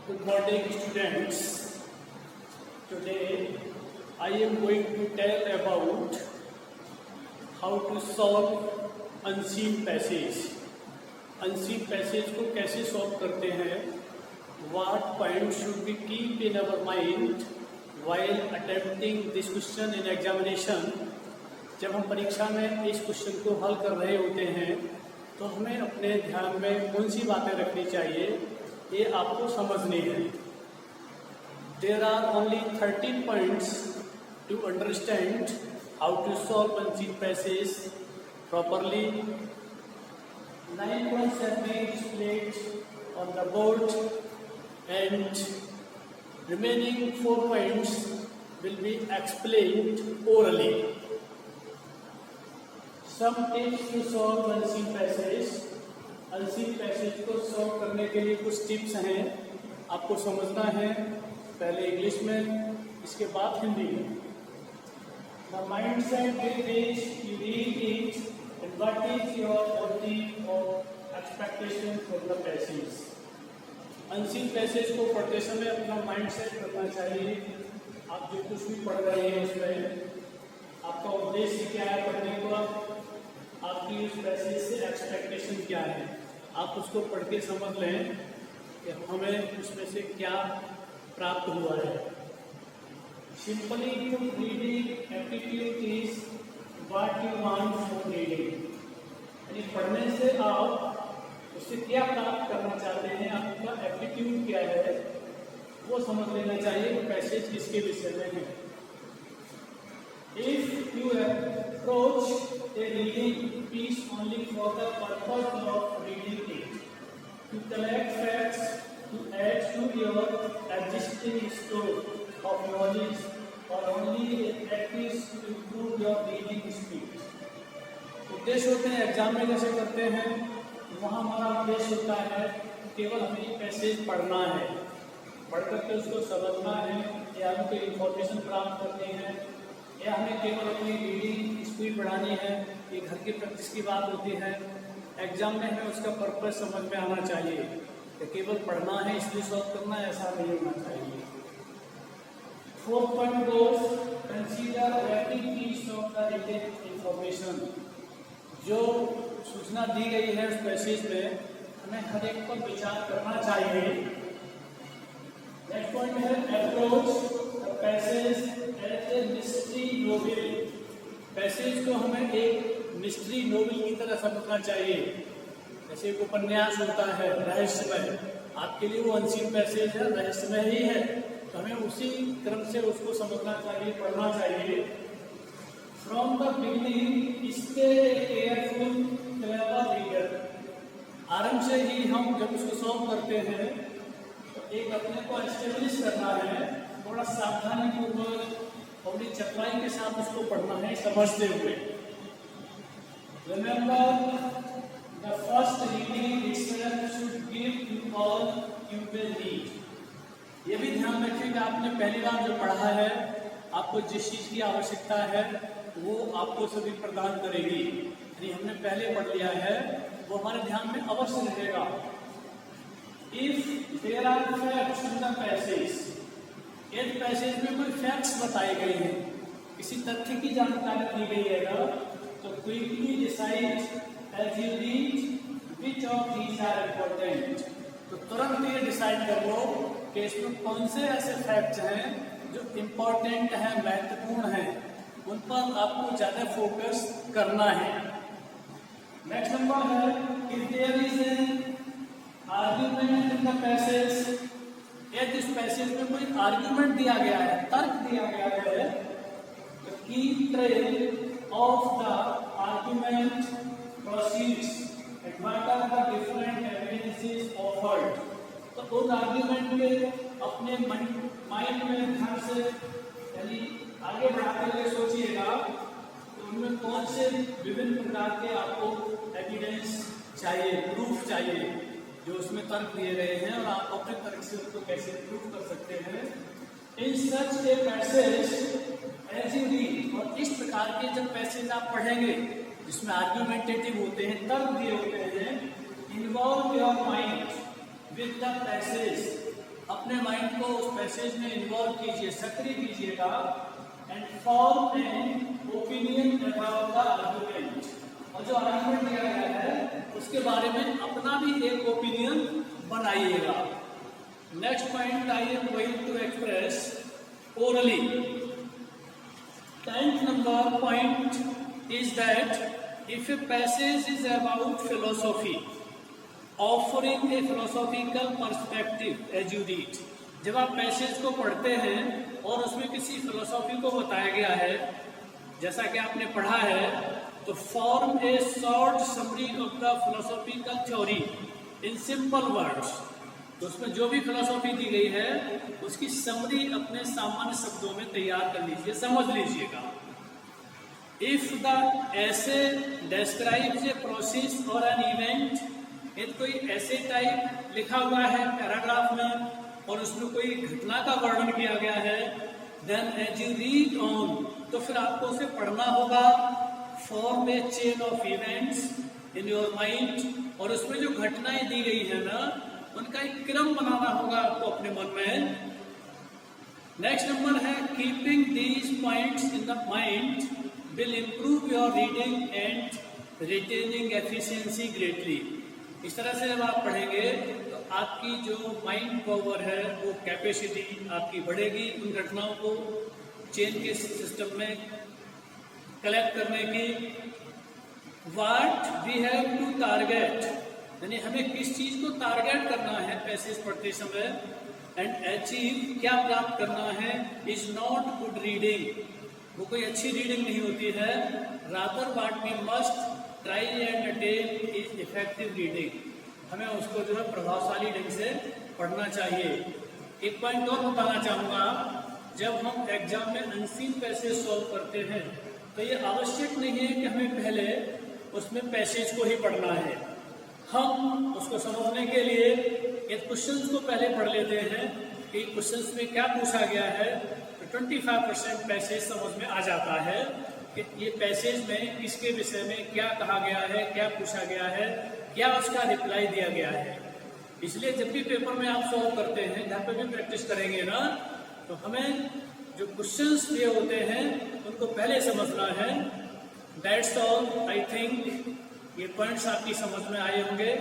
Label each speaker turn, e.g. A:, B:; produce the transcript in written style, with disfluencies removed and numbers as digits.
A: Good morning, students. Today I am going to tell about how to solve unseen passage. Unseen passage को कैसे solve करते हैं? What points should we keep in our mind while attempting this question in examination? जब हम परीक्षा में इस question को हल कर रहे होते हैं तो हमें अपने ध्यान में कौन सी बातें रखनी चाहिए, ये आपको समझनी है. There are only 13 points to understand how to solve unseen passage properly. 9 points have been displayed on the board and remaining 4 points will be explained orally. Some tips to solve unseen passage. unseen passage को solve करने के लिए कुछ tips हैं, आपको समझना है. पहले इंग्लिश में, इसके बाद हिंदी में. The mindset with which you read it and what is your motive or expectation for the passage. unseen passage को पढ़ते समय अपना माइंड सेट करना चाहिए. आप जो कुछ भी पढ़ रहे हैं उसमें आपका उद्देश्य क्या है पढ़ने का, आपकी उस पैसेज से एक्सपेक्टेशन क्या है, आप उसको पढ़ के समझ लें कि हमें उसमें से क्या प्राप्त हुआ है. Simply put, reading aptitude is what you want from reading. यानी पढ़ने से आप उससे क्या प्राप्त करना चाहते हैं, आपका एप्टीट्यूड क्या है, वो समझ लेना चाहिए कि पैसेज किसके विषय में है. If you approach a reading piece only for the purpose of reading it, to collect facts, to add to your existing store of knowledge, or only a practice to improve your reading speed. उद्देश्य होते हैं exam में जैसे करते हैं, वहाँ हमारा उद्देश्य होता है केवल हमें पैसेज पढ़ना है, पढ़ करके उसको समझना है, या हमें कोई इंफॉर्मेशन प्राप्त करनी है, या हमें केवल अपनी रीडिंग स्पीड बढ़ानी है. ये घर की प्रैक्टिस की बात होती है. एग्जाम में हमें उसका पर्पस समझ में आना चाहिए कि केवल पढ़ना है इसलिए सॉल्व करना है, ऐसा नहीं होना चाहिए. 4 point goes, consider every piece of the written information. जो सूचना दी गई है उस पैसेज में हमें हर एक पर विचार करना चाहिए. नेक्स्ट पॉइंट है approach the passage as a mystery novel. Passage को हमें एक मिस्ट्री नोवेल की तरह समझना चाहिए. जैसे एक उपन्यास होता है रहस्यमय, आपके लिए वो अनसीन पैसेज है, रहस्यमय ही है, तो हमें उसी क्रम से उसको समझना चाहिए, पढ़ना चाहिए. From the beginning stay careful clever reader. आरंभ से ही हम जब उसको सॉल्व करते हैं तो एक अपने को एस्टेब्लिश करना है, थोड़ा सावधानी पूर्वक और बड़ी चतुराई के साथ उसको पढ़ना है, समझते हुए. Remember, the first reading itself should give you all you will need. ये भी ध्यान रखें कि आपने पहली बार जो पढ़ा है, आपको जिस चीज की आवश्यकता है वो आपको सभी प्रदान करेगी. यानी हमने पहले पढ़ लिया है वो हमारे ध्यान में अवश्य रहेगा. If there are facts in the passage, यदि पैसेज में कोई फैक्ट्स बताए गए हैं, किसी तथ्य की जानकारी दी गई है, तो quickly decide as you read which of these are important. तो तुरंत ये डिसाइड कर लो कि इसमें कौन से ऐसे फैक्ट्स हैं जो इम्पोर्टेंट हैं, महत्वपूर्ण हैं, उन पर आपको ज्यादा फोकस करना है. नेक्स्ट नंबर है, if there is an argument in the passage. यदि इस पैसेज में कोई आर्ग्यूमेंट दिया गया है, तर्क दिया गया है, तो keep trail of the argument proceeds and what are the different evidences offered. तो उस आर्ग्यूमेंट के अपने माइंड में ध्यान से यानी आगे बढ़ाते हुए सोचिएगा तो उनमें कौन से विभिन्न प्रकार के आपको एविडेंस चाहिए, प्रूफ चाहिए जो उसमें तर्क दिए गए हैं, और आप अपने तर्क से उसको कैसे प्रूफ कर सकते हैं. In such a passage as you read. और इस प्रकार के जब पैसेज आप पढ़ेंगे जिसमें आर्ग्यूमेंटेटिव होते हैं, तर्क दिए होते हैं, involve your mind with the passage अपने माइंड को उस पैसेज में इन्वॉल्व कीजिए, सक्रिय कीजिएगा and form an opinion about the argument, और जो आर्गुमेंट दिया गया है उसके बारे में अपना भी एक ओपिनियन बनाइएगा। Next point I am going to express orally. 10th number point is that if a passage is about philosophy, offering a philosophical perspective as you read, जब आप पैसेज को पढ़ते हैं और उसमें किसी फिलोसॉफी को बताया गया है जैसा कि आपने पढ़ा है, तो form A short summary of the philosophical theory in simple words, तो उसमें जो भी फिलोसॉफी दी गई है उसकी समरी अपने सामान्य शब्दों में तैयार कर लीजिए, समझ लीजिएगा। इफ द ऐसे डिस्क्राइब्स ए प्रोसेस और एन इवेंट, यदि कोई ऐसे टाइप लिखा हुआ है पैराग्राफ में और उसमें कोई घटना का वर्णन किया गया है, then as you read on, तो फिर आपको उसे पढ़ना होगा। Form a chain of events in your mind, और उसमें जो घटनाएं दी गई है ना उनका एक क्रम बनाना होगा आपको अपने मन में। नेक्स्ट नंबर है keeping these points in the mind will improve your reading and retaining efficiency greatly. इस तरह से जब आप पढ़ेंगे तो आपकी जो माइंड पावर है वो कैपेसिटी आपकी बढ़ेगी उन घटनाओं को चेन के सिस्टम में कलेक्ट करने की। What we have to target, यानी हमें किस चीज को टारगेट करना है पैसेज पढ़ते समय, एंड अचीव, क्या प्राप्त करना है, इज नॉट गुड रीडिंग, वो कोई अच्छी रीडिंग नहीं होती है। Rather what we must try and attain is effective reading, हमें उसको जो है प्रभावशाली ढंग से पढ़ना चाहिए। एक पॉइंट और बताना चाहूंगा, जब हम एग्जाम में अनसीन पैसेज सॉल्व करते हैं तो ये आवश्यक नहीं है कि हमें पहले उसमें पैसेज को ही पढ़ना है। हम उसको समझने के लिए एक क्वेश्चंस को पहले पढ़ लेते हैं कि क्वेश्चंस में क्या पूछा गया है, तो 25% पैसेज समझ में आ जाता है कि ये पैसेज में किसके विषय में क्या कहा गया है, क्या पूछा गया है, क्या उसका रिप्लाई दिया गया है। इसलिए जब भी पेपर में आप सॉल्व करते हैं, घर पे भी प्रैक्टिस करेंगे ना, तो हमें जो क्वेश्चंस दिए होते हैं उनको पहले समझना है। दैट्स ऑल, आई थिंक ये पॉइंट्स आपकी समझ में आए होंगे।